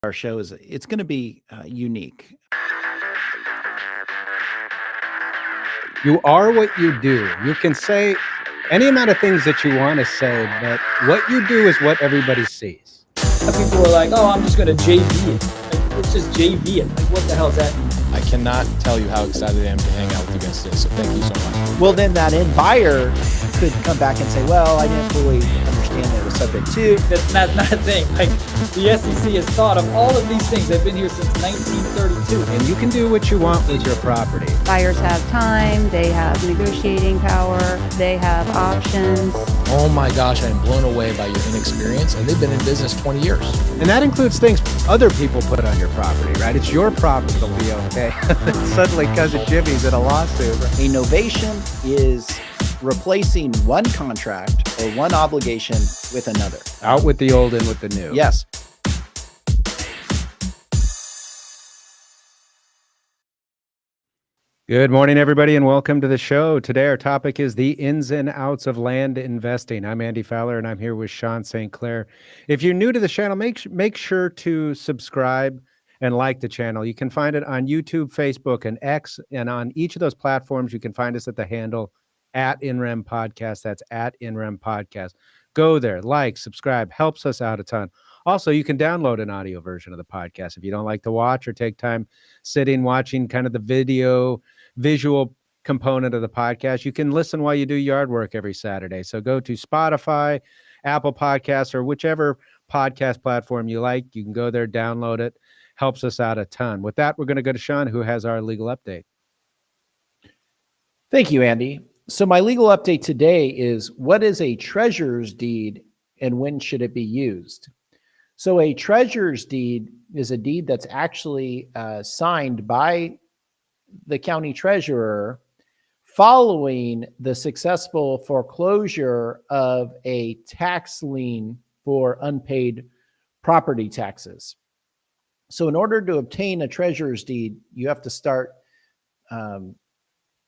our show is it's going to be unique. You are what you do. You can say any amount of things that you want to say, but what you do is what everybody sees. People are like, oh, I'm just going to JV it. Like, let's just JV it. Like, what the hell does that mean? I cannot tell you how excited I am to hang out with you guys today, so thank you so much. Well, then that end buyer could come back and say, well, I didn't fully understand that it was subject to. That's not a thing. Like, the SEC has thought of all of these things. They've been here since 1932. And you can do what you want with your property. Buyers have time, they have negotiating power, they have options. Oh my gosh, I am blown away by your inexperience, and they've been in business 20 years. And that includes things other people put on your property, right? It's your property to be okay. Suddenly, Cousin Jimmy's in a lawsuit. A novation is replacing one contract or one obligation with another. Out with the old, in with the new. Yes. Good morning, everybody, and welcome to the show. Today, our topic is the ins and outs of land investing. I'm Andy Fowler, and I'm here with Sean St. Clair. If you're new to the channel, make sure to subscribe and like the channel. You can find it on YouTube, Facebook, and X, and on each of those platforms, you can find us at the handle @InRem Podcast. That's @InRem Podcast. Go there, like, subscribe, helps us out a ton. Also, you can download an audio version of the podcast if you don't like to watch or take time sitting, watching kind of the visual component of the podcast. You can listen while you do yard work every Saturday. So go to Spotify, Apple Podcasts, or whichever podcast platform you like. You can go there, download it. Helps us out a ton. With that, we're going to go to Sean, who has our legal update. Thank you, Andy. So my legal update today is, what is a treasurer's deed and when should it be used? So a treasurer's deed is a deed that's actually signed by the county treasurer following the successful foreclosure of a tax lien for unpaid property taxes. So in order to obtain a treasurer's deed, you have to start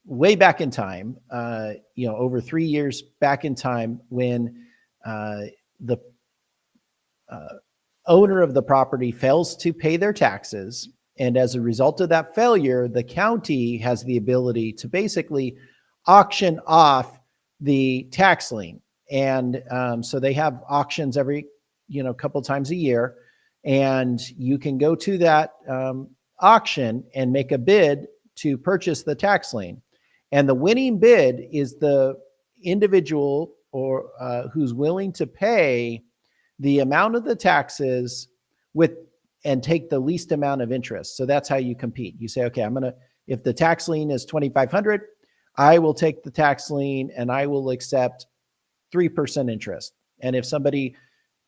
way back in time, over 3 years back in time, when the owner of the property fails to pay their taxes. And as a result of that failure, the county has the ability to basically auction off the tax lien. And so they have auctions every, couple times a year. And you can go to that auction and make a bid to purchase the tax lien. And the winning bid is the individual or who's willing to pay the amount of the taxes and take the least amount of interest. So that's how you compete. You say, okay, if the tax lien is $2,500, I will take the tax lien and I will accept 3% interest. And if somebody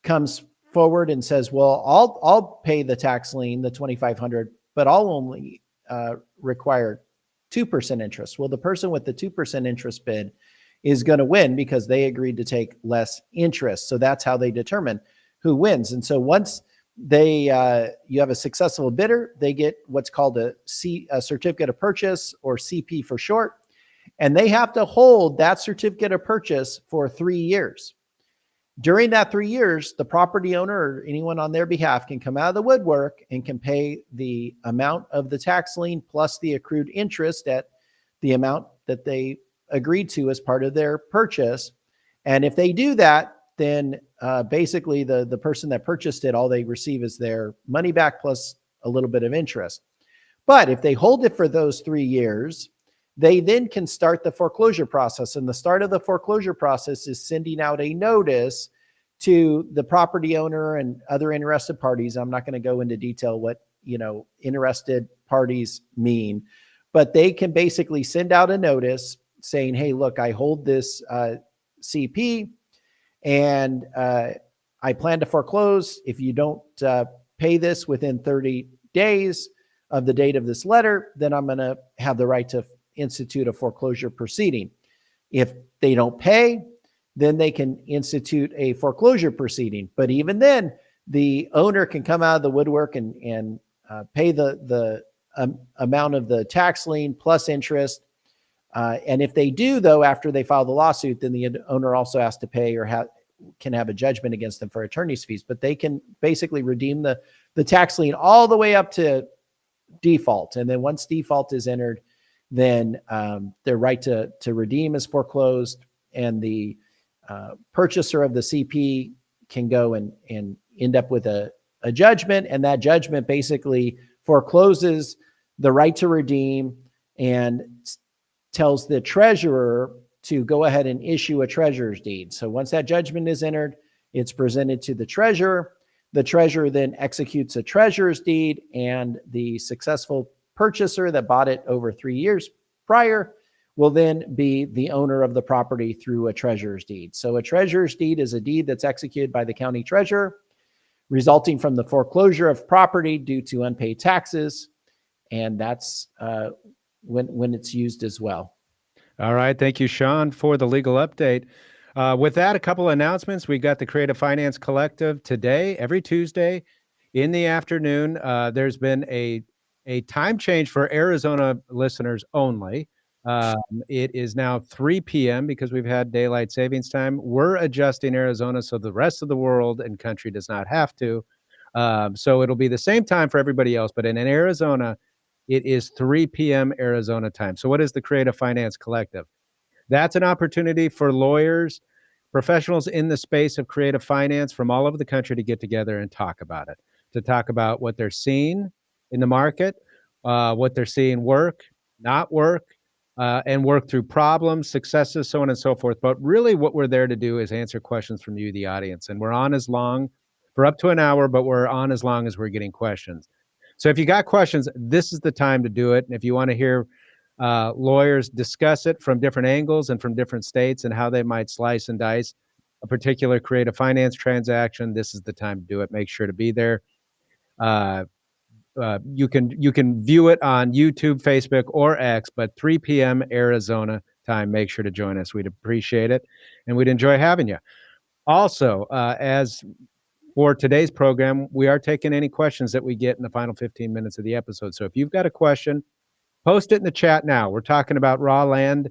comes forward and says, well, I'll pay the tax lien, the $2,500, but I'll only require 2% interest. Well, the person with the 2% interest bid is going to win because they agreed to take less interest. So that's how they determine who wins. And so once you have a successful bidder, they get what's called a certificate of purchase, or CP for short, and they have to hold that certificate of purchase for 3 years. During that 3 years, the property owner or anyone on their behalf can come out of the woodwork and can pay the amount of the tax lien plus the accrued interest at the amount that they agreed to as part of their purchase. And if they do that, then basically the person that purchased it, all they receive is their money back plus a little bit of interest. But if they hold it for those 3 years, they then can start the foreclosure process. And the start of the foreclosure process is sending out a notice to the property owner and other interested parties. I'm not going to go into detail what, interested parties mean, but they can basically send out a notice saying, hey, look, I hold this CP and I plan to foreclose. If you don't pay this within 30 days of the date of this letter, then I'm going to have the right to institute a foreclosure proceeding. If they don't pay, then they can institute a foreclosure proceeding. But even then, the owner can come out of the woodwork and pay the amount of the tax lien plus interest. And if they do, though, after they file the lawsuit, then the owner also has to pay or can have a judgment against them for attorney's fees. But they can basically redeem the the tax lien all the way up to default. And then once default is entered, then their right to redeem is foreclosed, and the purchaser of the CP can go and end up with a judgment, and that judgment basically forecloses the right to redeem and tells the treasurer to go ahead and issue a treasurer's deed. So once that judgment is entered, it's presented to the treasurer. The treasurer then executes a treasurer's deed, and the successful purchaser that bought it over 3 years prior will then be the owner of the property through a treasurer's deed. So a treasurer's deed is a deed that's executed by the county treasurer, resulting from the foreclosure of property due to unpaid taxes. And that's when it's used as well. All right. Thank you, Sean, for the legal update. With that, a couple of announcements. We got the Creative Finance Collective today, every Tuesday in the afternoon. There's been a time change for Arizona listeners only. It is now 3 p.m. because we've had daylight savings time. We're adjusting Arizona so the rest of the world and country does not have to. So it'll be the same time for everybody else, but in Arizona, it is 3 p.m. Arizona time. So what is the Creative Finance Collective? That's an opportunity for lawyers, professionals in the space of creative finance from all over the country to get together and talk about it, to talk about what they're seeing in the market, what they're seeing work, not work, and work through problems, successes, so on and so forth. But really what we're there to do is answer questions from you, the audience. And we're on as long for up to an hour, but we're on as long as we're getting questions. So if you got questions, this is the time to do it. And if you want to hear lawyers discuss it from different angles and from different states and how they might slice and dice a particular creative finance transaction, this is the time to do it. Make sure to be there. You can view it on YouTube, Facebook, or X, but 3 p.m. Arizona time. Make sure to join us. We'd appreciate it, and we'd enjoy having you. Also, as for today's program, we are taking any questions that we get in the final 15 minutes of the episode. So if you've got a question, post it in the chat now. We're talking about raw land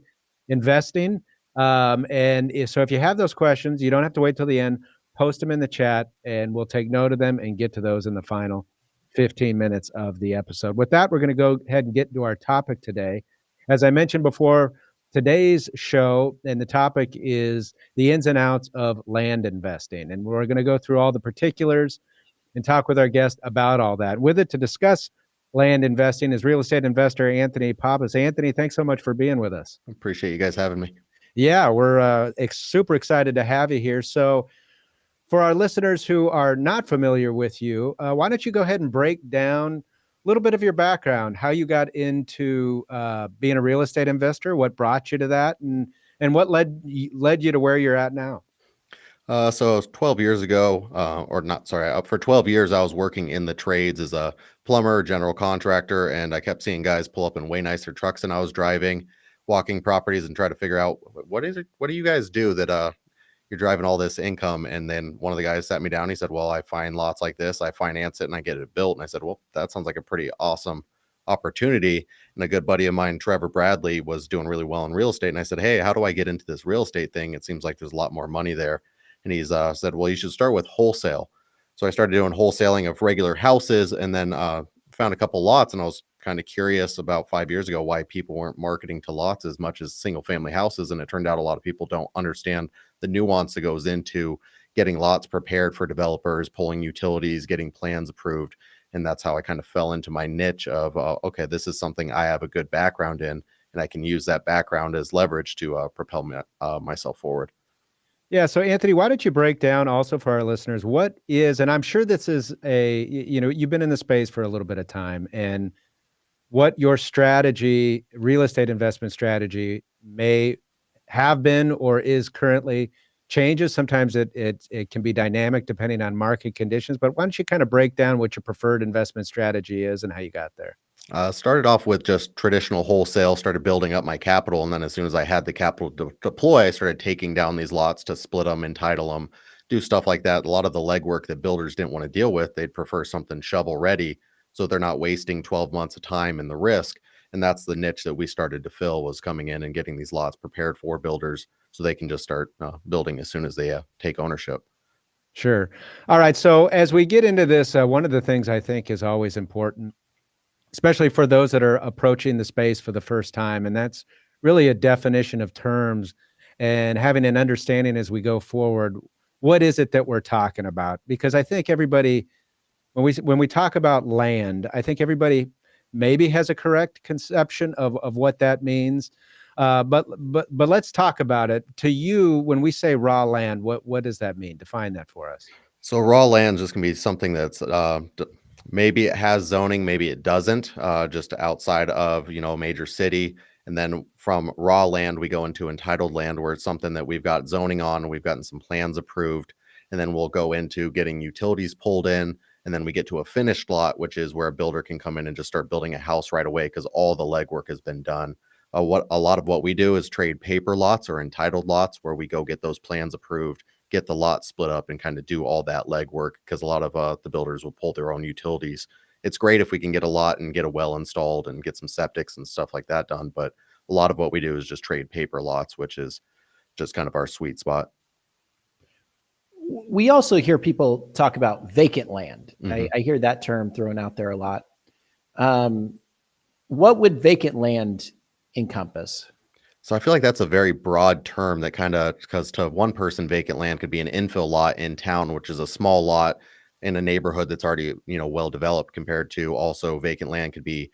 investing. So if you have those questions, you don't have to wait till the end. Post them in the chat, and we'll take note of them and get to those in the final 15 minutes of the episode. With that, we're going to go ahead and get into our topic today. As I mentioned before, today's show and the topic is the ins and outs of land investing. And we're going to go through all the particulars and talk with our guest about all that. With it to discuss land investing is real estate investor Anthony Pappas. Anthony, thanks so much for being with us. Appreciate you guys having me. Yeah, we're super excited to have you here. So for our listeners who are not familiar with you, why don't you go ahead and break down a little bit of your background, how you got into being a real estate investor, what brought you to that, and what led you to where you're at now? So 12 years ago, for 12 years, I was working in the trades as a plumber, general contractor, and I kept seeing guys pull up in way nicer trucks than I was driving, walking properties and try to figure out what do you guys do that you're driving all this income? And then one of the guys sat me down. He said, well, I find lots like this, I finance it, and I get it built. And I said, well, that sounds like a pretty awesome opportunity. And a good buddy of mine, Trevor Bradley, was doing really well in real estate. And I said, hey, how do I get into this real estate thing? It seems like there's a lot more money there. And he's said, well, you should start with wholesale. So I started doing wholesaling of regular houses, and then found a couple lots. And I was kind of curious about 5 years ago why people weren't marketing to lots as much as single family houses. And it turned out a lot of people don't understand the nuance that goes into getting lots prepared for developers, pulling utilities, getting plans approved. And that's how I kind of fell into my niche of, okay, this is something I have a good background in, and I can use that background as leverage to propel myself forward. Yeah. So Anthony, why don't you break down also for our listeners, what is, and I'm sure this is you've been in the space for a little bit of time, and what your strategy, real estate investment strategy, may have been or is currently changes. Sometimes it can be dynamic depending on market conditions, but why don't you kind of break down what your preferred investment strategy is and how you got there? Started off with just traditional wholesale, started building up my capital. And then as soon as I had the capital to deploy, I started taking down these lots to split them, entitle them, do stuff like that. A lot of the legwork that builders didn't want to deal with, they'd prefer something shovel ready, so they're not wasting 12 months of time and the risk. And that's the niche that we started to fill, was coming in and getting these lots prepared for builders so they can just start building as soon as they take ownership. Sure. All right. So as we get into this, one of the things I think is always important, especially for those that are approaching the space for the first time, and that's really a definition of terms and having an understanding as we go forward. What is it that we're talking about? Because I think everybody, when we talk about land, I think everybody maybe has a correct conception of what that means. But let's talk about it. To you, when we say raw land, what does that mean? Define that for us. So raw land just can be something that's maybe it has zoning, maybe it doesn't, just outside of a major city. And then from raw land, we go into entitled land, where it's something that we've got zoning on, we've gotten some plans approved, and then we'll go into getting utilities pulled in, and then we get to a finished lot, which is where a builder can come in and just start building a house right away because all the legwork has been done. What a lot of what we do is trade paper lots or entitled lots, where we go get those plans approved, get the lot split up, and kind of do all that legwork, because a lot of the builders will pull their own utilities. It's great if we can get a lot and get a well installed and get some septics and stuff like that done, but a lot of what we do is just trade paper lots, which is just kind of our sweet spot. We also hear people talk about vacant land. Mhm. I hear that term thrown out there a lot. What would vacant land encompass? So I feel like that's a very broad term that kind of, because to one person, vacant land could be an infill lot in town, which is a small lot in a neighborhood that's already, well developed, compared to also vacant land could be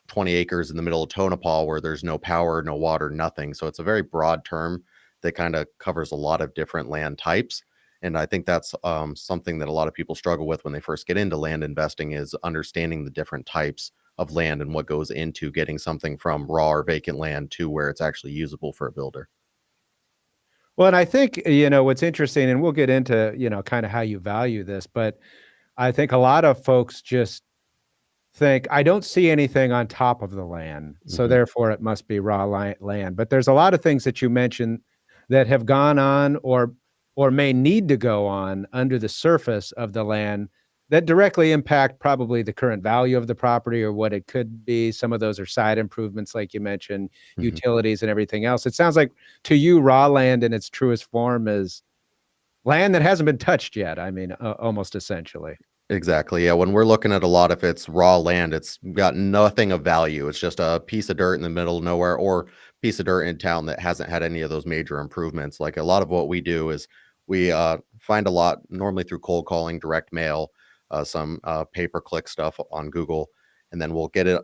20 acres in the middle of Tonopah where there's no power, no water, nothing. So it's a very broad term that kind of covers a lot of different land types. And I think that's something that a lot of people struggle with when they first get into land investing, is understanding the different types of land and what goes into getting something from raw or vacant land to where it's actually usable for a builder. Well, and I think, what's interesting, and we'll get into, kind of how you value this, but I think a lot of folks just think, I don't see anything on top of the land, so Mhm. therefore it must be raw land. But there's a lot of things that you mentioned that have gone on or may need to go on under the surface of the land that directly impact probably the current value of the property or what it could be. Some of those are side improvements, like you mentioned, Mhm. utilities and everything else. It sounds like to you, raw land in its truest form is land that hasn't been touched yet. I mean, almost essentially. Exactly. Yeah. When we're looking at a lot, if it's raw land, it's got nothing of value. It's just a piece of dirt in the middle of nowhere, or piece of dirt in town that hasn't had any of those major improvements. Like a lot of what we do is we find a lot normally through cold calling, direct mail, some pay-per-click stuff on Google, and then we'll get it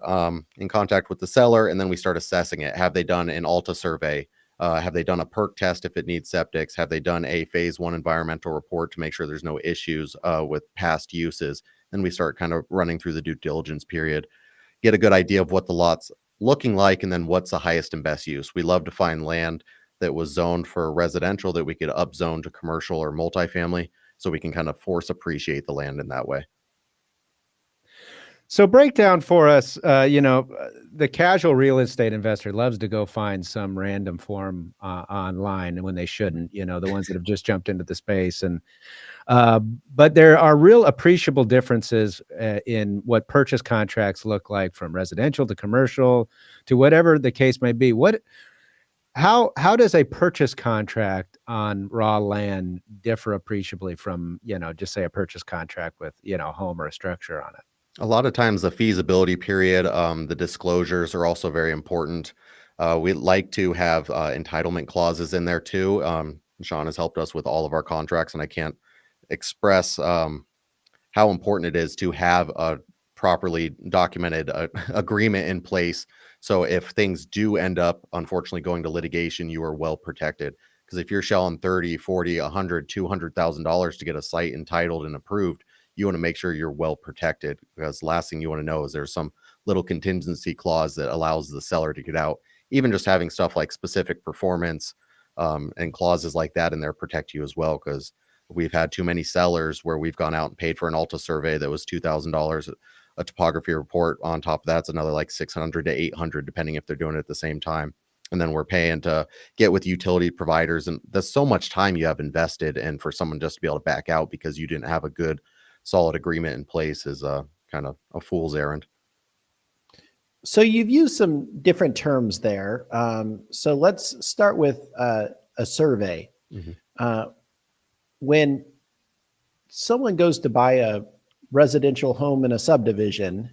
in contact with the seller, and then we start assessing it. Have they done an Alta survey? Have they done a perk test if it needs septics? Have they done a phase one environmental report to make sure there's no issues with past uses? Then we start kind of running through the due diligence period, get a good idea of what the lot's looking like, and then what's the highest and best use. We love to find land that was zoned for residential that we could upzone to commercial or multifamily, so we can kind of force appreciate the land in that way. So break down for us, the casual real estate investor loves to go find some random form online when they shouldn't, the ones that have just jumped into the space. But there are real appreciable differences in what purchase contracts look like, from residential to commercial to whatever the case may be. How does a purchase contract on raw land differ appreciably from, just say a purchase contract with, a home or a structure on it? A lot of times the feasibility period, the disclosures are also very important. We like to have entitlement clauses in there too. Sean has helped us with all of our contracts, and I can't express how important it is to have a properly documented agreement in place. So if things do end up, unfortunately, going to litigation, you are well protected. Because if you're shelling 30, 40, 100, $200,000 to get a site entitled and approved, you want to make sure you're well protected, because the last thing you want to know is there's some little contingency clause that allows the seller to get out. Even just having stuff like specific performance and clauses like that in there protect you as well, because we've had too many sellers where we've gone out and paid for an Alta survey that was $2,000. A topography report on top of that's another like 600 to 800, depending if they're doing it at the same time. And then we're paying to get with utility providers, and there's so much time you have invested, and for someone just to be able to back out because you didn't have a good solid agreement in place is kind of a fool's errand. So you've used some different terms there. So let's start with a survey. Mhm. When someone goes to buy a residential home in a subdivision,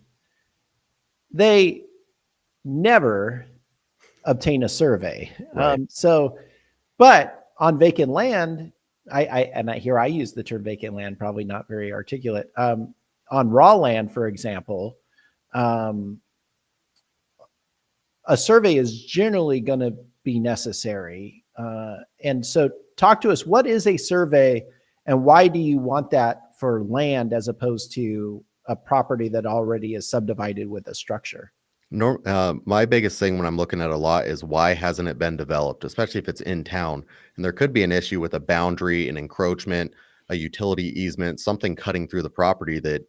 they never obtain a survey. Right. But on vacant land, I use the term vacant land, probably not very articulate. On raw land, for example, a survey is generally going to be necessary. And so talk to us, what is a survey and why do you want that for land as opposed to a property that already is subdivided with a structure? My biggest thing when I'm looking at a lot is why hasn't it been developed, especially if it's in town. And there could be an issue with a boundary, an encroachment, a utility easement, something cutting through the property that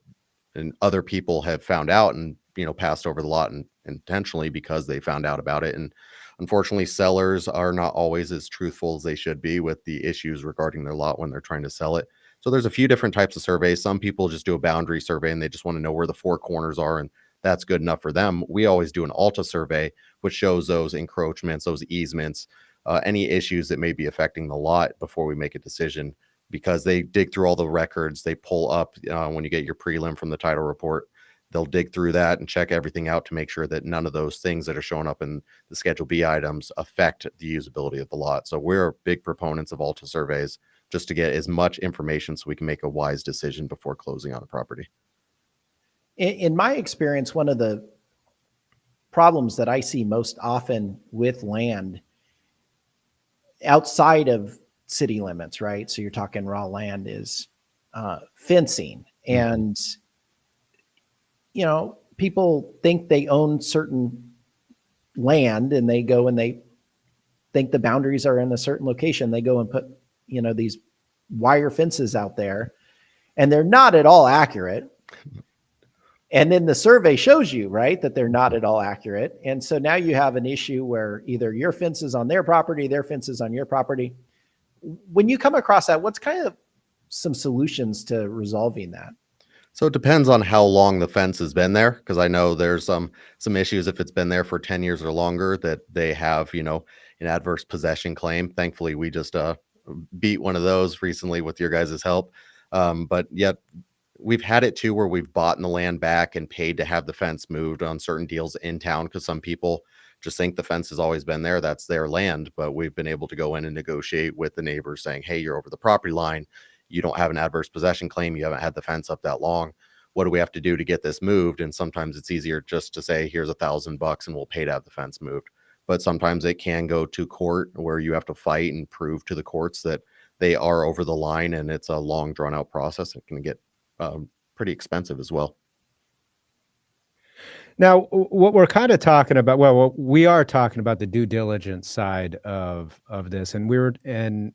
and other people have found out and passed over the lot and intentionally because they found out about it. And unfortunately, sellers are not always as truthful as they should be with the issues regarding their lot when they're trying to sell it. So there's a few different types of surveys. Some people just do a boundary survey and they just want to know where the four corners are, and that's good enough for them. We always do an Alta survey, which shows those encroachments, those easements, any issues that may be affecting the lot before we make a decision, because they dig through all the records. They pull up when you get your prelim from the title report, they'll dig through that and check everything out to make sure that none of those things that are showing up in the Schedule B items affect the usability of the lot. So we're big proponents of Alta surveys just to get as much information so we can make a wise decision before closing on a property. In my experience, one of the problems that I see most often with land outside of city limits, right? So you're talking raw land, is fencing. And, people think they own certain land and they go and they think the boundaries are in a certain location. They go and put, these wire fences out there, and they're not at all accurate. And then the survey shows you, right, that they're not at all accurate. And so now you have an issue where either your fence is on their property, their fence is on your property. When you come across that, what's kind of some solutions to resolving that? So it depends on how long the fence has been there, because I know there's some issues if it's been there for 10 years or longer that they have, an adverse possession claim. Thankfully, we just beat one of those recently with your guys' help. But yet we've had it too where we've bought the land back and paid to have the fence moved on certain deals in town, because some people just think the fence has always been there. That's their land. But we've been able to go in and negotiate with the neighbors saying, hey, you're over the property line. You don't have an adverse possession claim. You haven't had the fence up that long. What do we have to do to get this moved? And sometimes it's easier just to say, here's $1,000 and we'll pay to have the fence moved. But sometimes it can go to court where you have to fight and prove to the courts that they are over the line, and it's a long drawn out process. It can get pretty expensive as well. Now, what we're kind of talking about, we are talking about the due diligence side of this, and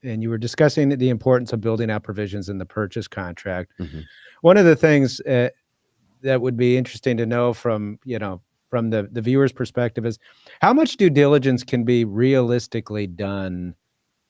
you were discussing the importance of building out provisions in the purchase contract. Mm-hmm. One of the things that would be interesting to know from the viewer's perspective is how much due diligence can be realistically done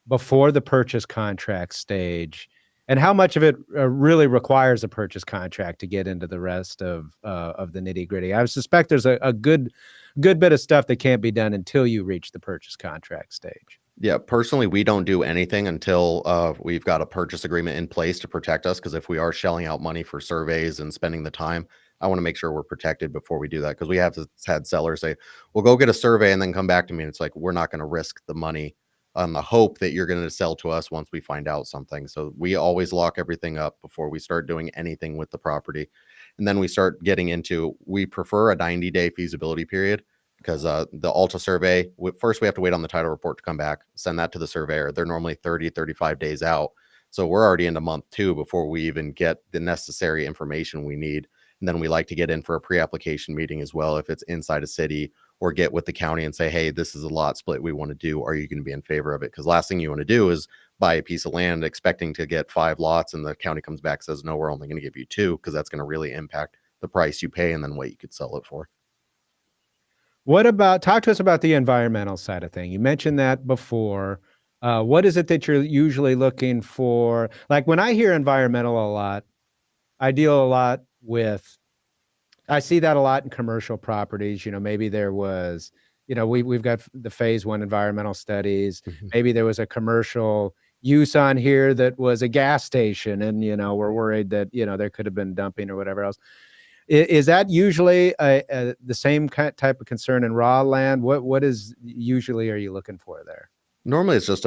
before the purchase contract stage, and how much of it really requires a purchase contract to get into the rest of the nitty gritty. I suspect there's a good bit of stuff that can't be done until you reach the purchase contract stage. Yeah, personally, we don't do anything until we've got a purchase agreement in place to protect us. Because if we are shelling out money for surveys and spending the time, I want to make sure we're protected before we do that. Because we have had sellers say, "Well, go get a survey and then come back to me." And it's like, we're not going to risk the money on the hope that you're going to sell to us once we find out something. So we always lock everything up before we start doing anything with the property. And then we start getting into, we prefer a 90-day feasibility period, because the Alta survey, first we have to wait on the title report to come back, send that to the surveyor. They're normally 35 days out. So we're already into month 2 before we even get the necessary information we need. And then we like to get in for a pre-application meeting as well if it's inside a city, or get with the county and say, hey, this is a lot split we want to do. Are you going to be in favor of it? Because last thing you want to do is buy a piece of land expecting to get 5 lots and the county comes back and says, no, we're only going to give you 2, because that's going to really impact the price you pay and then what you could sell it for. Talk to us about the environmental side of thing. You mentioned that before. What is it that you're usually looking for? Like when I hear environmental a lot, I deal a lot with, I see that a lot in commercial properties. Maybe there was, we've got the phase 1 environmental studies. Mm-hmm. Maybe there was a commercial use on here that was a gas station, and we're worried that there could have been dumping or whatever else. Is that usually the same type of concern in raw land? What is usually are you looking for there? Normally, it's just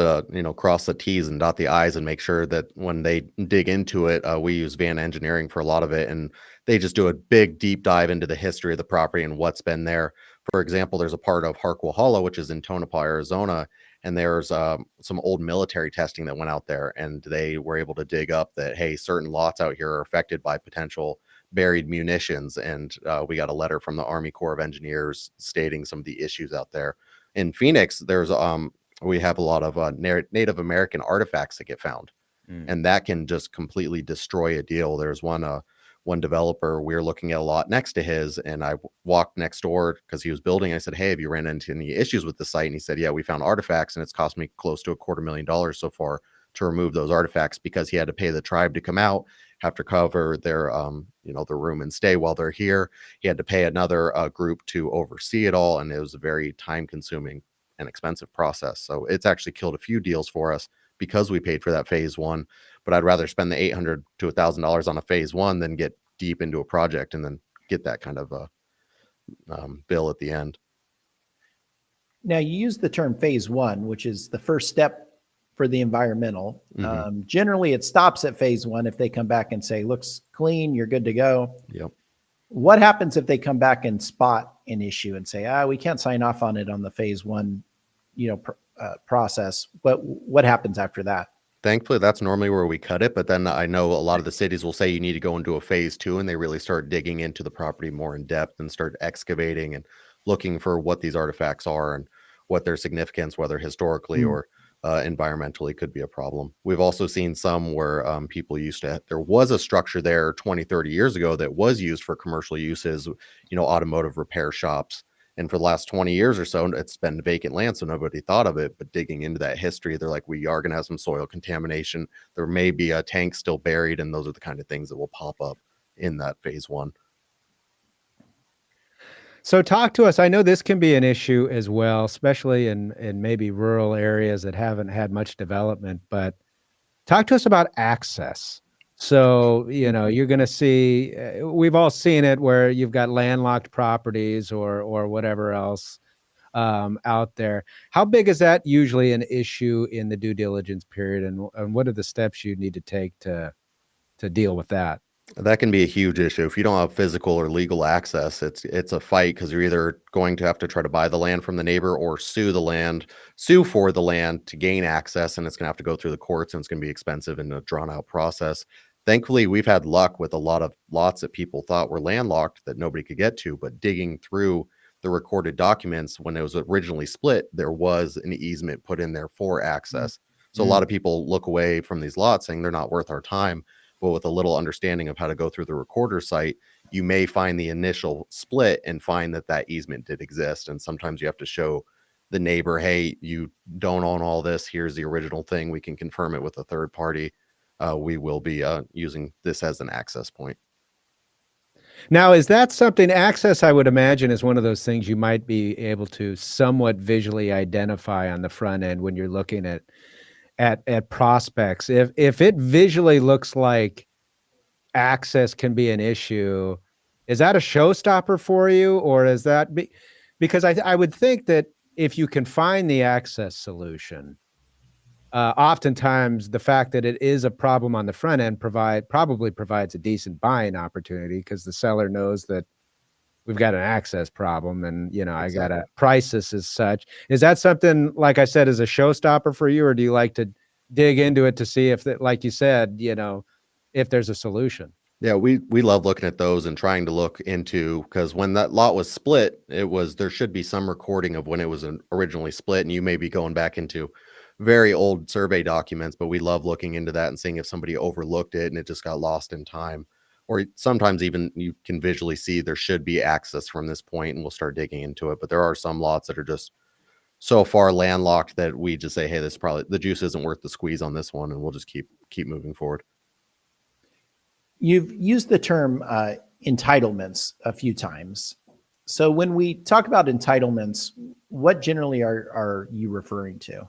cross the T's and dot the I's and make sure that when they dig into it, we use Van Engineering for a lot of it, and they just do a big deep dive into the history of the property and what's been there. For example, there's a part of Harquail Hollow, which is in Tonopah, Arizona, and there's some old military testing that went out there, and they were able to dig up that, hey, certain lots out here are affected by potential buried munitions, and we got a letter from the Army Corps of Engineers stating some of the issues out there. In Phoenix, there's we have a lot of Native American artifacts that get found, and that can just completely destroy a deal. There's one developer, we were looking at a lot next to his, and I walked next door because he was building. I said, hey, have you ran into any issues with the site? And he said, yeah, we found artifacts, and it's cost me close to $250,000 so far to remove those artifacts, because he had to pay the tribe to come out, have to cover their the room and stay while they're here. He had to pay another group to oversee it all, and it was a very time consuming and expensive process. So it's actually killed a few deals for us because we paid for that phase one. But I'd rather spend the $800 to $1,000 on a phase one than get deep into a project and then get that kind of bill at the end. Now, you use the term phase one, which is the first step for the environmental. Generally, it stops at phase one. If they come back and say, looks clean, you're good to go. Yep. What happens if they come back and spot an issue and say, we can't sign off on it on the phase one, process? But what happens after that? Thankfully, that's normally where we cut it. But then I know a lot of the cities will say you need to go into a phase two, and they really start digging into the property more in depth and start excavating and looking for what these artifacts are and what their significance, whether historically or environmentally, could be a problem. We've also seen some where people there was a structure there 20, 30 years ago that was used for commercial uses, automotive repair shops. And for the last 20 years or so, it's been vacant land, so nobody thought of it. But digging into that history, they're like, we are going to have some soil contamination. There may be a tank still buried, and those are the kind of things that will pop up in that phase one. So talk to us. I know this can be an issue as well, especially in maybe rural areas that haven't had much development, but talk to us about access. So, you're going to see, we've all seen it where you've got landlocked properties or whatever else out there. How big is that usually an issue in the due diligence period? And what are the steps you need to take to deal with that? That can be a huge issue. If you don't have physical or legal access, it's a fight, because you're either going to have to try to buy the land from the neighbor or sue for the land to gain access, and it's going to have to go through the courts, and it's going to be expensive and a drawn out process. Thankfully, we've had luck with a lot of lots that people thought were landlocked that nobody could get to, but digging through the recorded documents, when it was originally split, there was an easement put in there for access. So a lot of people look away from these lots saying they're not worth our time. But with a little understanding of how to go through the recorder site, you may find the initial split and find that easement did exist. And sometimes you have to show the neighbor, hey, you don't own all this. Here's the original thing. We can confirm it with a third party. We will be using this as an access point. Now, is that something, access, I would imagine, is one of those things you might be able to somewhat visually identify on the front end when you're looking at prospects. If it visually looks like access can be an issue, is that a showstopper for you? Or is that because I would think that if you can find the access solution, oftentimes the fact that it is a problem on the front end probably provides a decent buying opportunity, because the seller knows that we've got an access problem, and I got to price this as such. Is that something, like I said, is a showstopper for you, or do you like to dig into it to see if, like you said, if there's a solution? Yeah, we love looking at those and trying to look into, because when that lot was split, there should be some recording of when it was originally split, and you may be going back into very old survey documents, but we love looking into that and seeing if somebody overlooked it and it just got lost in time. Or sometimes even you can visually see there should be access from this point, and we'll start digging into it. But there are some lots that are just so far landlocked that we just say, hey, this probably, the juice isn't worth the squeeze on this one, and we'll just keep moving forward. You've used the term entitlements a few times. So when we talk about entitlements, what generally are you referring to?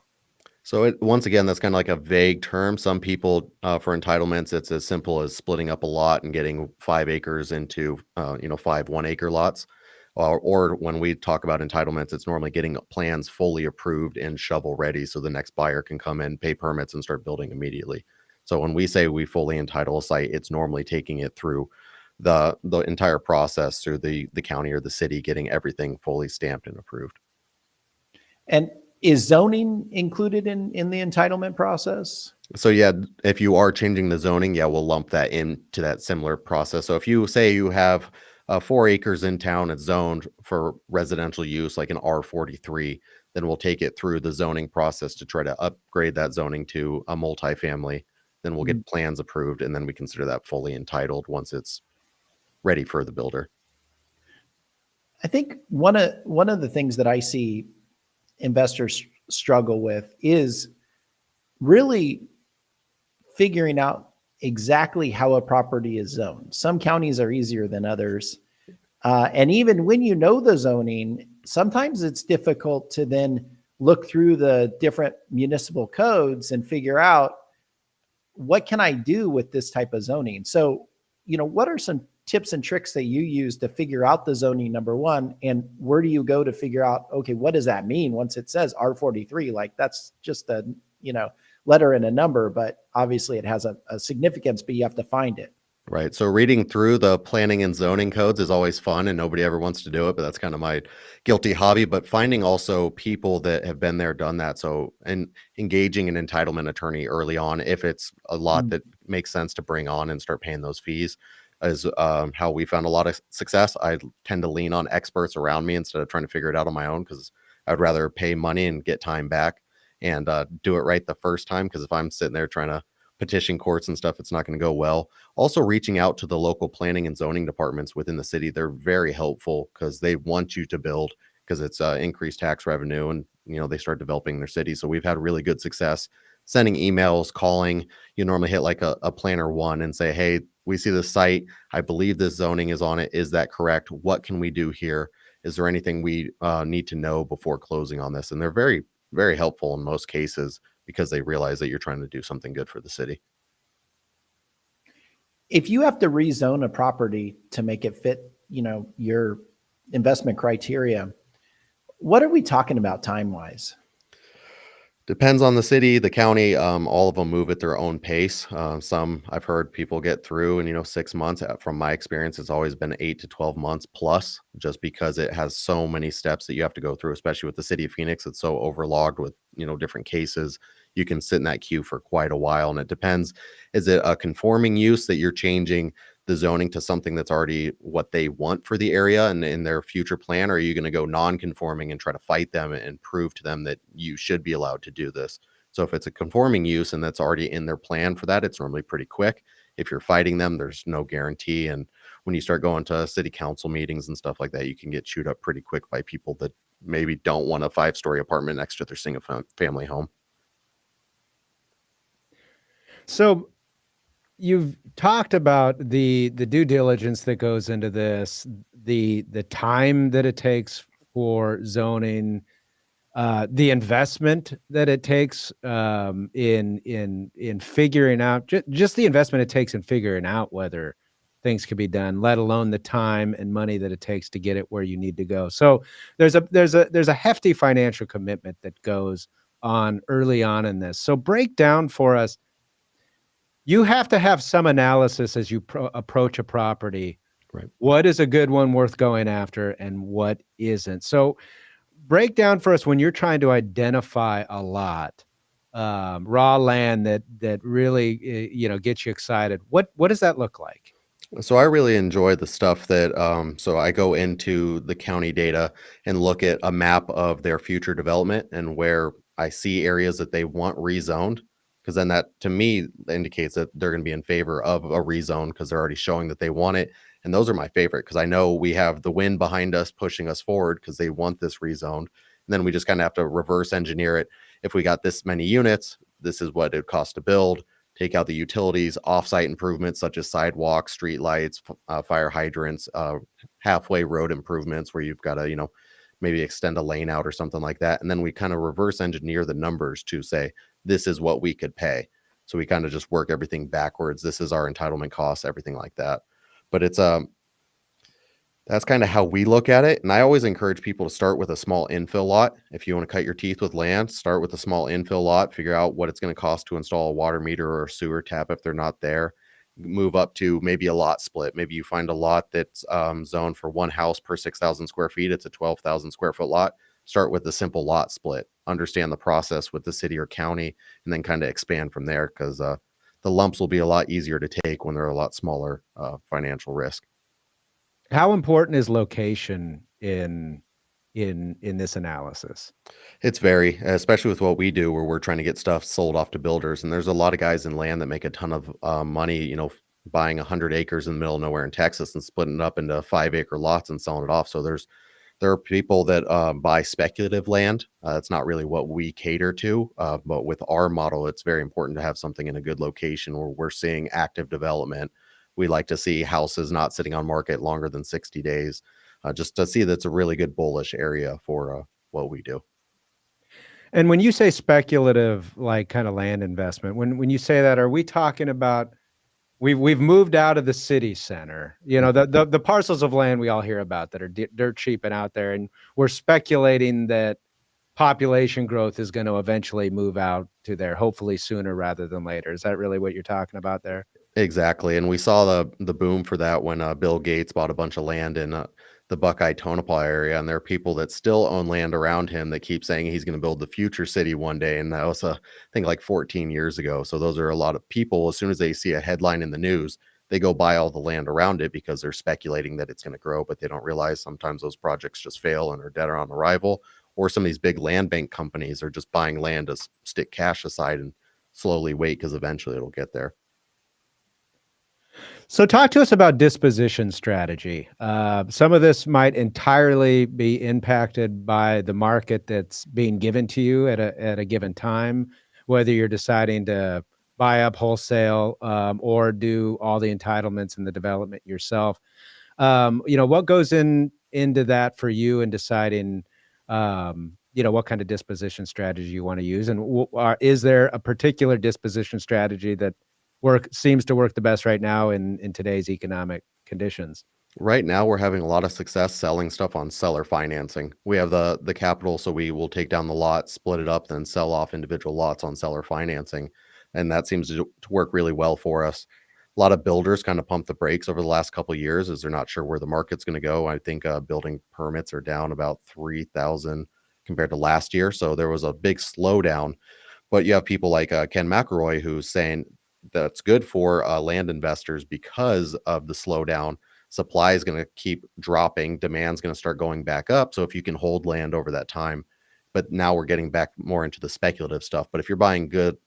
So once again, that's kind of like a vague term. Some people, for entitlements, it's as simple as splitting up a lot and getting 5 acres into, 5 1 acre lots. Or when we talk about entitlements, it's normally getting plans fully approved and shovel ready so the next buyer can come in, pay permits, and start building immediately. So when we say we fully entitle a site, it's normally taking it through the entire process through the county or the city, getting everything fully stamped and approved. And is zoning included in the entitlement process? So yeah, if you are changing the zoning, yeah, we'll lump that into that similar process. So if you say you have 4 acres in town, it's zoned for residential use, like an R43, then we'll take it through the zoning process to try to upgrade that zoning to a multifamily. Then we'll get plans approved, and then we consider that fully entitled once it's ready for the builder. I think one of the things that I see investors struggle with is really figuring out exactly how a property is zoned. Some counties are easier than others. And even when you know the zoning, sometimes it's difficult to then look through the different municipal codes and figure out what can I do with this type of zoning. So, what are some tips and tricks that you use to figure out the zoning, number one, and where do you go to figure out, okay, what does that mean once it says R43? Like that's just a, letter and a number, but obviously it has a significance, but you have to find it. Right. So reading through the planning and zoning codes is always fun, and nobody ever wants to do it, but that's kind of my guilty hobby. But finding also people that have been there, done that. So, and engaging an entitlement attorney early on, if it's a lot that makes sense to bring on and start paying those fees, is how we found a lot of success. I tend to lean on experts around me instead of trying to figure it out on my own, because I'd rather pay money and get time back and do it right the first time. Because if I'm sitting there trying to petition courts and stuff, it's not going to go well. Also, reaching out to the local planning and zoning departments within the city, they're very helpful because they want you to build, because it's increased tax revenue, and they start developing their city. So we've had really good success sending emails, calling. You normally hit like a planner one and say, hey, we see the site, I believe this zoning is on it, is that correct? What can we do here? Is there anything we need to know before closing on this? And they're very, very helpful in most cases, because they realize that you're trying to do something good for the city. If you have to rezone a property to make it fit, your investment criteria, what are we talking about time-wise? Depends on the city, the county. All of them move at their own pace. Some I've heard people get through in 6 months. From my experience, it's always been 8 to 12 months plus, just because it has so many steps that you have to go through, especially with the city of Phoenix. It's so overlogged with different cases. You can sit in that queue for quite a while, and it depends. Is it a conforming use that you're changing the zoning to something that's already what they want for the area and in their future plan? Or are you going to go non-conforming and try to fight them and prove to them that you should be allowed to do this? So if it's a conforming use and that's already in their plan for that, it's normally pretty quick. If you're fighting them, there's no guarantee. And when you start going to city council meetings and stuff like that, you can get chewed up pretty quick by people that maybe don't want a 5-story apartment next to their single family home. So you've talked about the due diligence that goes into this, the time that it takes for zoning, the investment that it takes in figuring out just the investment it takes in figuring out whether things can be done, let alone the time and money that it takes to get it where you need to go. So there's a hefty financial commitment that goes on early on in this. So break down for us. You have to have some analysis as you approach a property. Right. What is a good one worth going after and what isn't? So break down for us when you're trying to identify a lot, raw land that really, gets you excited. What does that look like? So I really enjoy the stuff that, so I go into the county data and look at a map of their future development and where I see areas that they want rezoned. Because then that, to me, indicates that they're going to be in favor of a rezone, because they're already showing that they want it. And those are my favorite, because I know we have the wind behind us pushing us forward because they want this rezoned. And then we just kind of have to reverse engineer it. If we got this many units, this is what it costs to build. Take out the utilities, offsite improvements such as sidewalks, street lights, fire hydrants, halfway road improvements where you've got to, maybe extend a lane out or something like that. And then we kind of reverse engineer the numbers to say, this is what we could pay. So we kind of just work everything backwards. This is our entitlement costs, everything like that. But it's that's kind of how we look at it. And I always encourage people to start with a small infill lot. If you want to cut your teeth with land, start with a small infill lot, figure out what it's going to cost to install a water meter or a sewer tap if they're not there. Move up to maybe a lot split. Maybe you find a lot that's zoned for one house per 6,000 square feet. It's a 12,000 square foot lot. Start with the simple lot split. Understand the process with the city or county, and then kind of expand from there, because the lumps will be a lot easier to take when they're a lot smaller financial risk. How important is location in this analysis? It's very, especially with what we do, where we're trying to get stuff sold off to builders. And there's a lot of guys in land that make a ton of money, buying 100 acres in the middle of nowhere in Texas and splitting it up into 5-acre lots and selling it off. So there are people that buy speculative land. That's not really what we cater to. But with our model, it's very important to have something in a good location where we're seeing active development. We like to see houses not sitting on market longer than 60 days, just to see that's a really good bullish area for what we do. And when you say speculative, like kind of land investment, when you say that, are we talking about we've moved out of the city center, the parcels of land we all hear about that are dirt cheap and out there, and we're speculating that population growth is going to eventually move out to there, hopefully sooner rather than later. Is that really what you're talking about there? Exactly. And we saw the boom for that when Bill Gates bought a bunch of land in the Buckeye Tonopah area. And there are people that still own land around him that keep saying he's going to build the future city one day. And that was, I think, like 14 years ago. So those are a lot of people. As soon as they see a headline in the news, they go buy all the land around it because they're speculating that it's going to grow, but they don't realize sometimes those projects just fail and are dead on arrival. Or some of these big land bank companies are just buying land to stick cash aside and slowly wait, because eventually it'll get there. So talk to us about disposition strategy. Some of this might entirely be impacted by the market that's being given to you at a given time, whether you're deciding to buy up wholesale or do all the entitlements and the development yourself. What goes into that for you in deciding, what kind of disposition strategy you want to use, and is there a particular disposition strategy that seems to work the best right now in today's economic conditions? Right now, we're having a lot of success selling stuff on seller financing. We have the capital, so we will take down the lot, split it up, then sell off individual lots on seller financing. And that seems to work really well for us. A lot of builders kind of pumped the brakes over the last couple of years as they're not sure where the market's going to go. I think building permits are down about 3,000 compared to last year. So there was a big slowdown. But you have people like Ken McElroy, who's saying that's good for land investors because of the slowdown. Supply is going to keep dropping. Demand's going to start going back up. So if you can hold land over that time, but now we're getting back more into the speculative stuff. But if you're buying good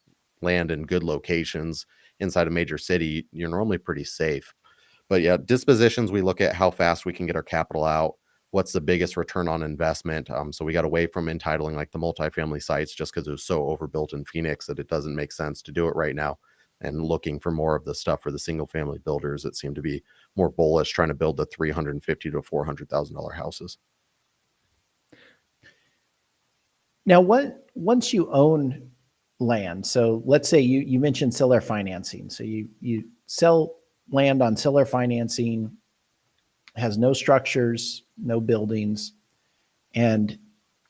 land in good locations inside a major city, you're normally pretty safe. But yeah, dispositions, we look at how fast we can get our capital out. What's the biggest return on investment? So we got away from entitling like the multifamily sites just because it was so overbuilt in Phoenix that it doesn't make sense to do it right now. And looking for more of the stuff for the single family builders that seem to be more bullish, trying to build the $350,000 to $400,000 houses. Now, once you own land, so let's say you mentioned seller financing. So you sell land on seller financing, has no structures, no buildings, and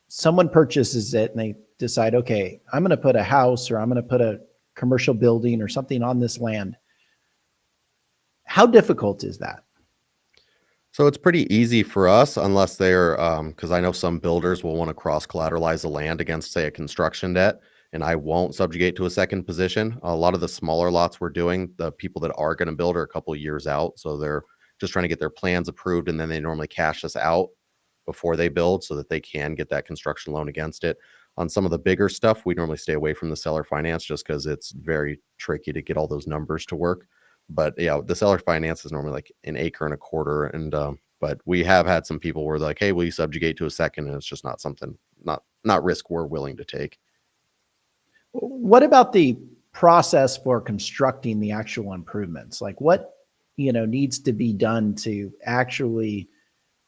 someone purchases it and they decide, okay, I'm going to put a house or I'm going to put a commercial building or something on this land. How difficult is that? So it's pretty easy for us, unless they're, because I know some builders will want to cross collateralize the land against, say, a construction debt, and I won't subjugate to a second position. A lot of the smaller lots we're doing, the people that are going to build are a couple of years out. So they're just trying to get their plans approved, and then they normally cash us out before they build so that they can get that construction loan against it. On some of the bigger stuff, we normally stay away from the seller finance just because it's very tricky to get all those numbers to work. But yeah, the seller finance is normally like an acre and a quarter. And but we have had some people where they're like, hey, will you subjugate to a second? And it's just not something, not risk we're willing to take. What about the process for constructing the actual improvements? Like what needs to be done to actually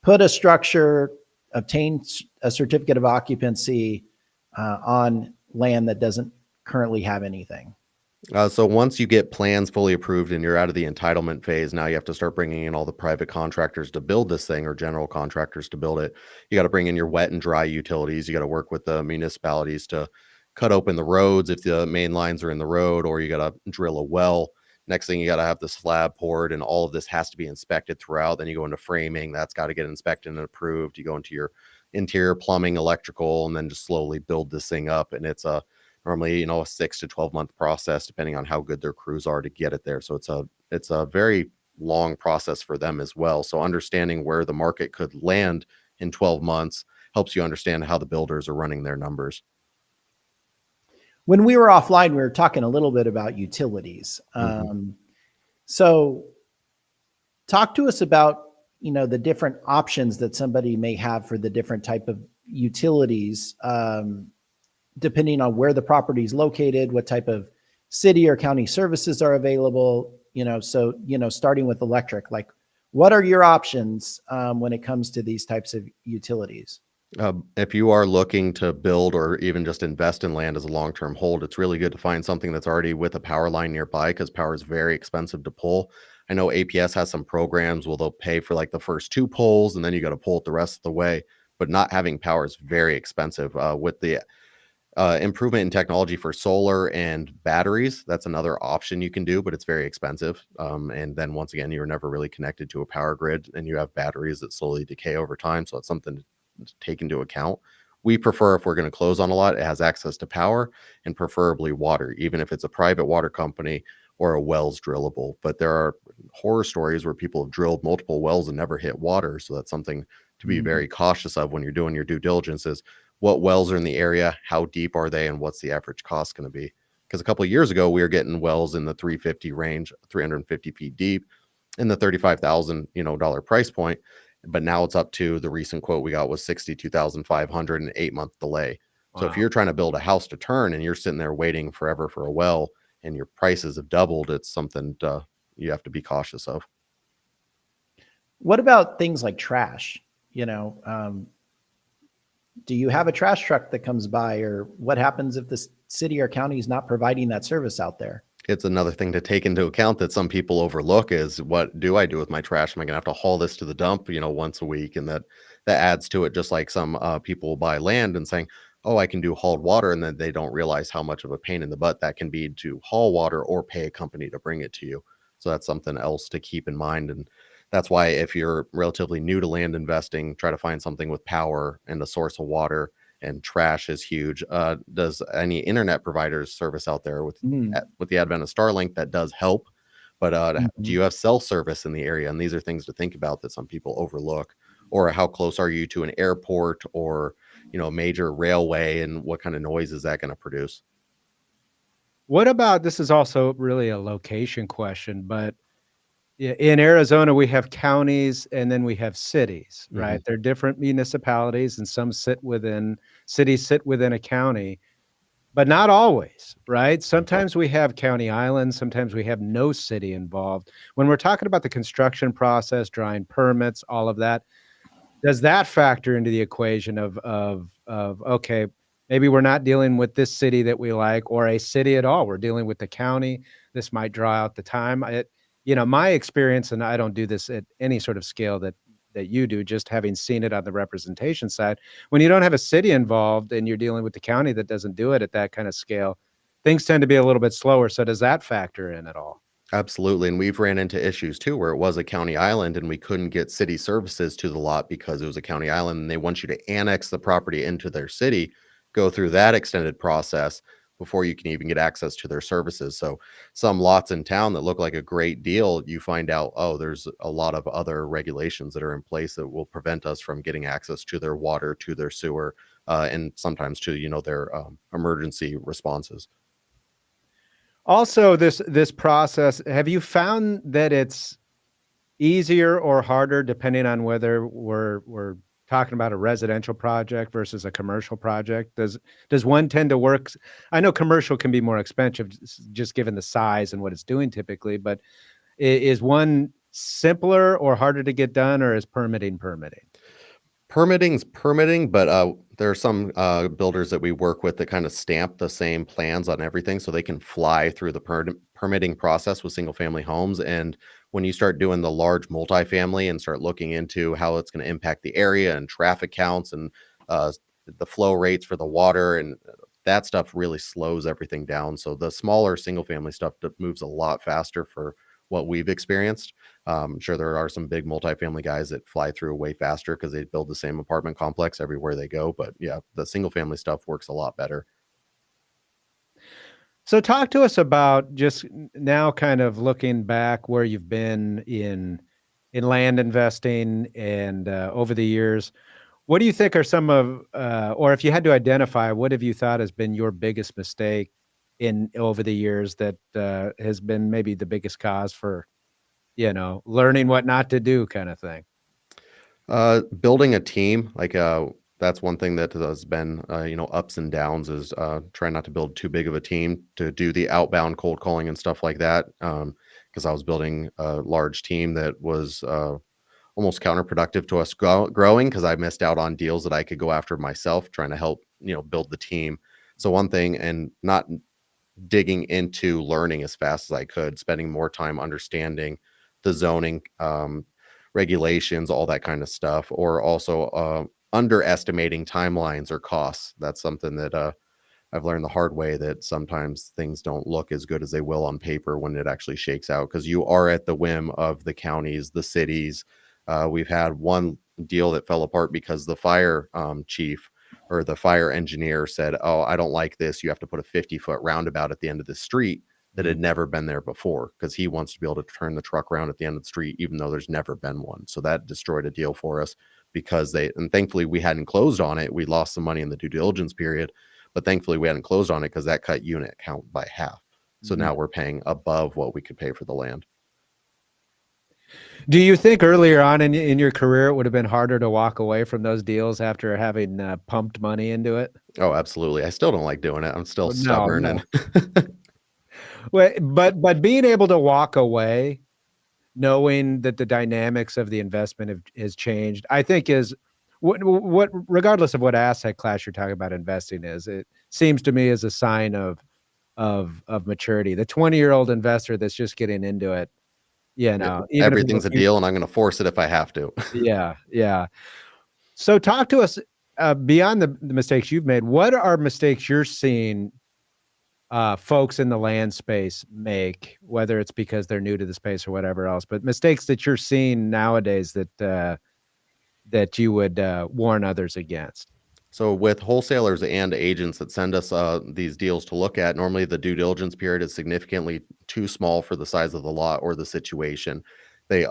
put a structure, obtain a certificate of occupancy on land that doesn't currently have anything? So once you get plans fully approved and you're out of the entitlement phase, now you have to start bringing in all the private contractors to build this thing, or general contractors to build it. You got to bring in your wet and dry utilities. You got to work with the municipalities to cut open the roads if the main lines are in the road, or you got to drill a well. Next thing, you got to have the slab poured, and all of this has to be inspected throughout. Then you go into framing. That's got to get inspected and approved. You go into your interior plumbing, electrical, and then just slowly build this thing up. And it's normally, a 6 to 12 month process, depending on how good their crews are to get it there. So it's a very long process for them as well. So understanding where the market could land in 12 months helps you understand how the builders are running their numbers. When we were offline, we were talking a little bit about utilities. So talk to us about, the different options that somebody may have for the different type of utilities, depending on where the property is located, what type of city or county services are available, so, starting with electric, like what are your options when it comes to these types of utilities? If you are looking to build or even just invest in land as a long-term hold, it's really good to find something that's already with a power line nearby, because power is very expensive to pull. I know APS has some programs where they'll pay for like the first 2 poles, and then you got to pull it the rest of the way. But not having power is very expensive. With the improvement in technology for solar and batteries, that's another option you can do, but it's very expensive. And then once again, you're never really connected to a power grid, and you have batteries that slowly decay over time. So it's something to take into account. We prefer, if we're going to close on a lot, it has access to power and preferably water, even if it's a private water company or a well's drillable. But there are horror stories where people have drilled multiple wells and never hit water. So that's something to be very cautious of when you're doing your due diligence, is what wells are in the area, how deep are they, and what's the average cost going to be. Because a couple of years ago, we were getting wells in the 350 range, 350 feet deep, in the $35,000 price point. But now it's up to, the recent quote we got was $62,500, an 8-month delay. So if you're trying to build a house to turn and you're sitting there waiting forever for a well and your prices have doubled, it's something you have to be cautious of. What about things like trash? Do you have a trash truck that comes by, or what happens if the city or county is not providing that service out there? It's another thing to take into account that some people overlook, is, what do I do with my trash? Am I going to have to haul this to the dump, once a week? And that adds to it. Just like some people buy land and saying, oh, I can do hauled water. And then they don't realize how much of a pain in the butt that can be to haul water or pay a company to bring it to you. So that's something else to keep in mind. And that's why, if you're relatively new to land investing, try to find something with power and a source of water. And trash is huge. Does any internet providers service out there with the advent of Starlink? That does help. But do you have cell service in the area? And these are things to think about that some people overlook. Or how close are you to an airport or, a major railway, and what kind of noise is that going to produce? What about, this is also really a location question, but in Arizona, we have counties and then we have cities, right? They're different municipalities, and some cities sit within a county, but not always, right? Sometimes we have county islands, sometimes we have no city involved. When we're talking about the construction process, drawing permits, all of that, does that factor into the equation of okay, maybe we're not dealing with this city that we like, or a city at all. We're dealing with the county. This might draw out the time. My experience, and I don't do this at any sort of scale that you do, just having seen it on the representation side, when you don't have a city involved and you're dealing with the county that doesn't do it at that kind of scale, things tend to be a little bit slower. So does that factor in at all? Absolutely. And we've ran into issues too, where it was a county island and we couldn't get city services to the lot because it was a county island, and they want you to annex the property into their city, go through that extended process before you can even get access to their services. So some lots in town that look like a great deal, you find out, oh, there's a lot of other regulations that are in place that will prevent us from getting access to their water, to their sewer, and sometimes to, their emergency responses. Also, this process, have you found that it's easier or harder depending on whether we're talking about a residential project versus a commercial project? Does one tend to work? I know commercial can be more expensive just given the size and what it's doing typically, but is one simpler or harder to get done, or is permitting? Permitting's permitting, but there are some builders that we work with that kind of stamp the same plans on everything so they can fly through the permitting process with single family homes. And when you start doing the large multifamily and start looking into how it's going to impact the area and traffic counts and uh, the flow rates for the water and that stuff really slows everything down. So the smaller single family stuff that moves a lot faster for what we've experienced. Sure, there are some big multifamily guys that fly through way faster because they build the same apartment complex everywhere they go. But yeah, the single family stuff works a lot better. So talk to us about just now kind of looking back where you've been in land investing and over the years. What do you think are some of, or if you had to identify, what have you thought has been your biggest mistake in over the years that has been maybe the biggest cause for, learning what not to do kind of thing? Building a team, like that's one thing that has been, ups and downs is trying not to build too big of a team to do the outbound cold calling and stuff like that. Because I was building a large team that was almost counterproductive to us growing because I missed out on deals that I could go after myself trying to help, build the team. So one thing, and not digging into learning as fast as I could, spending more time understanding the zoning, regulations, all that kind of stuff, or also underestimating timelines or costs. That's something that I've learned the hard way, that sometimes things don't look as good as they will on paper when it actually shakes out, because you are at the whim of the counties, the cities. We've had one deal that fell apart because the fire chief or the fire engineer said, "Oh, I don't like this. You have to put a 50-foot roundabout at the end of the street," that had never been there before, because he wants to be able to turn the truck around at the end of the street, even though there's never been one. So that destroyed a deal for us because and thankfully we hadn't closed on it. We lost some money in the due diligence period, but thankfully we hadn't closed on it because that cut unit count by half. So now we're paying above what we could pay for the land. Do you think earlier on in your career, it would have been harder to walk away from those deals after having pumped money into it? Oh, absolutely. I still don't like doing it. I'm still No, stubborn. no. And Well, but being able to walk away, knowing that the dynamics of the investment has changed, I think is what regardless of what asset class you're talking about investing is, it seems to me is a sign of maturity. The 20-year-old investor that's just getting into it, even if everything's a deal and I'm going to force it if I have to. Yeah. So talk to us beyond the mistakes you've made. What are mistakes you're seeing folks in the land space make, whether it's because they're new to the space or whatever else, but mistakes that you're seeing nowadays that you would warn others against? So with wholesalers and agents that send us these deals to look at, normally the due diligence period is significantly too small for the size of the lot or the situation. They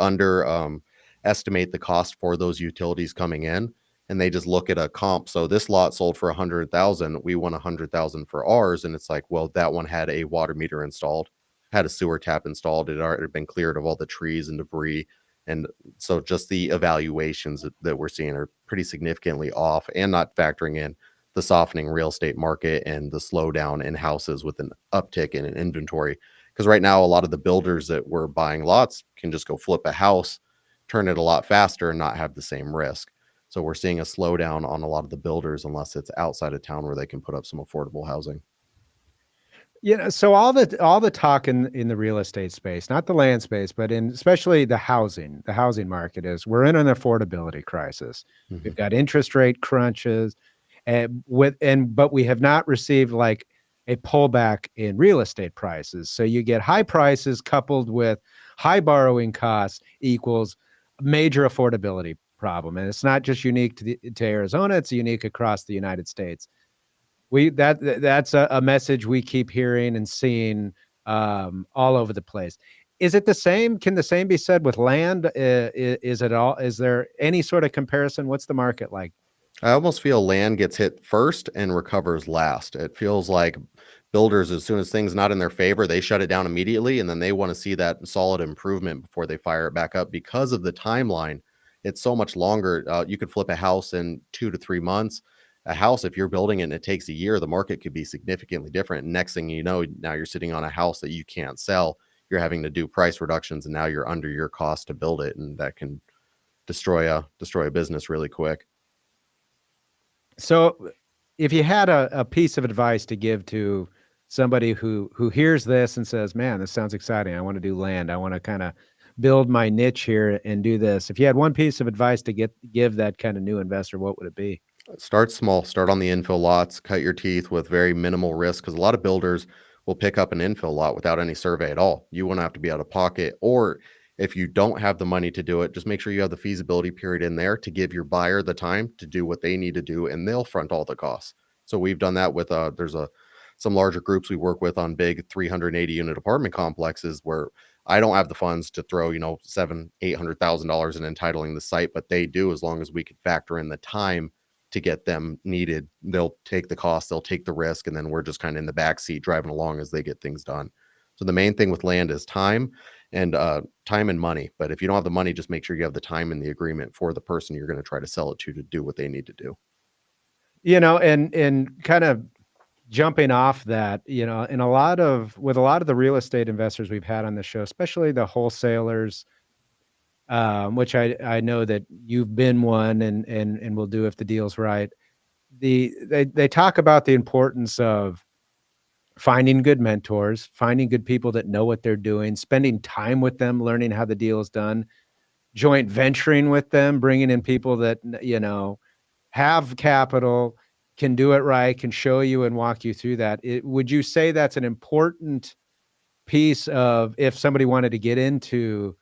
estimate the cost for those utilities coming in, and they just look at a comp. So this lot sold for 100,000. We want 100,000 for ours, and it's like, well, that one had a water meter installed, had a sewer tap installed. It had already been cleared of all the trees and debris. And so just the evaluations that we're seeing are pretty significantly off, and not factoring in the softening real estate market and the slowdown in houses with an uptick in an inventory. Because right now, a lot of the builders that were buying lots can just go flip a house, turn it a lot faster, and not have the same risk. So we're seeing a slowdown on a lot of the builders unless it's outside of town where they can put up some affordable housing. So all the talk in the real estate space, not the land space, but in especially the housing market, is we're in an affordability crisis. Mm-hmm. We've got interest rate crunches, but we have not received like a pullback in real estate prices. So you get high prices coupled with high borrowing costs equals major affordability problem. And it's not just unique to Arizona, it's unique across the United States. That's a message we keep hearing and seeing all over the place. Is it the same? Can the same be said with land? Is there any sort of comparison? What's the market like? I almost feel land gets hit first and recovers last. It feels like builders, as soon as things not in their favor, they shut it down immediately, and then they want to see that solid improvement before they fire it back up. Because of the timeline, it's so much longer. You could flip a house in 2 to 3 months. A house, if you're building it and it takes a year, the market could be significantly different. Next thing you know, now you're sitting on a house that you can't sell. You're having to do price reductions, and now you're under your cost to build it, and that can destroy a business really quick. So if you had a piece of advice to give to somebody who hears this and says, man, this sounds exciting. I want to do land. I want to kind of build my niche here and do this. If you had one piece of advice to give that kind of new investor, what would it be? Start small, start on the infill lots, cut your teeth with very minimal risk, because a lot of builders will pick up an infill lot without any survey at all. You won't have to be out of pocket, or if you don't have the money to do it, just make sure you have the feasibility period in there to give your buyer the time to do what they need to do, and they'll front all the costs. So we've done that with there's some larger groups we work with on big 380 unit apartment complexes where I don't have the funds to throw, $700,000-$800,000 in entitling the site, but they do, as long as we could factor in the time to get them needed. They'll take the cost, they'll take the risk, and then we're just kind of in the back seat driving along as they get things done. So the main thing with land is time and money. But if you don't have the money, just make sure you have the time and the agreement for the person you're going to try to sell it to do what they need to do. And kind of jumping off that, with a lot of the real estate investors we've had on the show, especially the wholesalers, which I know that you've been one and will do if the deal's right. They talk about the importance of finding good mentors, finding good people that know what they're doing, spending time with them, learning how the deal is done, joint venturing with them, bringing in people that, have capital, can do it right, can show you and walk you through that. Would you say that's an important piece of if somebody wanted to get into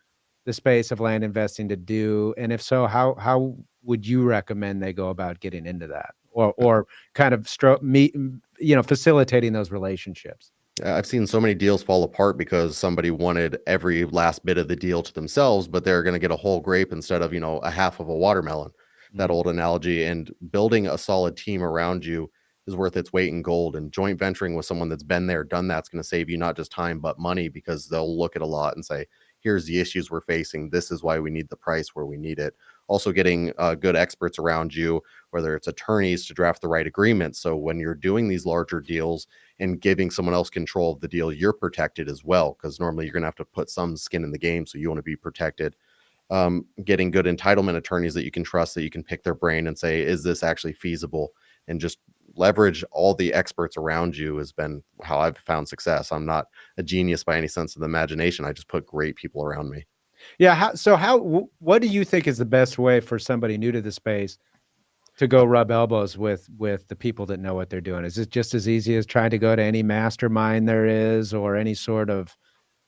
the space of land investing to do? And if so, how would you recommend they go about getting into that, or kind of facilitating those relationships? I've seen so many deals fall apart because somebody wanted every last bit of the deal to themselves, but they're going to get a whole grape instead of, a half of a watermelon. That old analogy. And building a solid team around you is worth its weight in gold. And joint venturing with someone that's been there, done that's going to save you not just time, but money, because they'll look at a lot and say, here's the issues we're facing. This is why we need the price where we need it. Also getting good experts around you, whether it's attorneys to draft the right agreement. So when you're doing these larger deals and giving someone else control of the deal, you're protected as well, because normally you're going to have to put some skin in the game. So you want to be protected. Getting good entitlement attorneys that you can trust, that you can pick their brain and say, is this actually feasible? And just leverage all the experts around you has been how I've found success. I'm not a genius by any sense of the imagination. I just put great people around me. Yeah. What do you think is the best way for somebody new to the space to go rub elbows with the people that know what they're doing? Is it just as easy as trying to go to any mastermind there is, or any sort of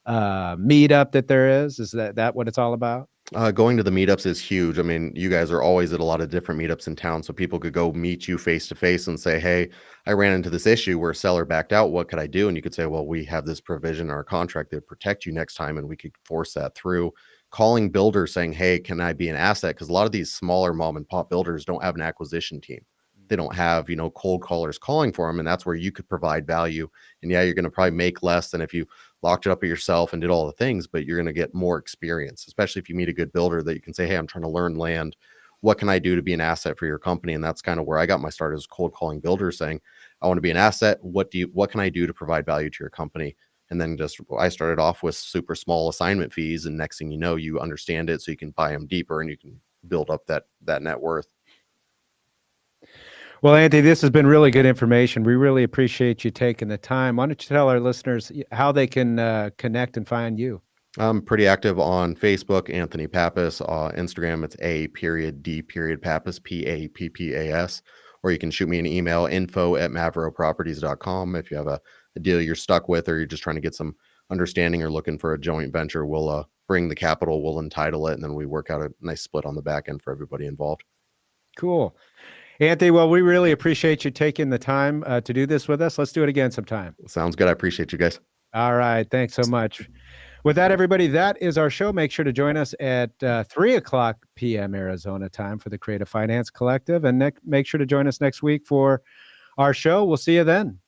meetup that there is? Is that what it's all about? Going to the meetups is huge. I mean, you guys are always at a lot of different meetups in town, so people could go meet you face to face and say, hey, I ran into this issue where a seller backed out. What could I do? And you could say, well, we have this provision in our contract that would protect you next time, and we could force that through. Calling builders saying, hey, can I be an asset? Because a lot of these smaller mom and pop builders don't have an acquisition team. They don't have, cold callers calling for them. And that's where you could provide value. And yeah, you're going to probably make less than if you locked it up yourself and did all the things, but you're going to get more experience, especially if you meet a good builder that you can say, hey, I'm trying to learn land. What can I do to be an asset for your company? And that's kind of where I got my start, as cold calling builders saying, I want to be an asset. What can I do to provide value to your company? And then I started off with super small assignment fees. And next thing you know, you understand it, so you can buy them deeper and you can build up that net worth. Well, Anthony, this has been really good information. We really appreciate you taking the time. Why don't you tell our listeners how they can connect and find you? I'm pretty active on Facebook, Anthony Pappas. Instagram, it's A.D.Pappas, Pappas. Or you can shoot me an email, info@mavroproperties.com. If you have a deal you're stuck with, or you're just trying to get some understanding or looking for a joint venture, we'll bring the capital, we'll entitle it, and then we work out a nice split on the back end for everybody involved. Cool. Anthony, well, we really appreciate you taking the time to do this with us. Let's do it again sometime. Sounds good. I appreciate you guys. All right. Thanks so much. With that, everybody, that is our show. Make sure to join us at 3:00 p.m. Arizona time for the Creative Finance Collective. And make sure to join us next week for our show. We'll see you then.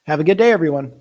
Have a good day, everyone.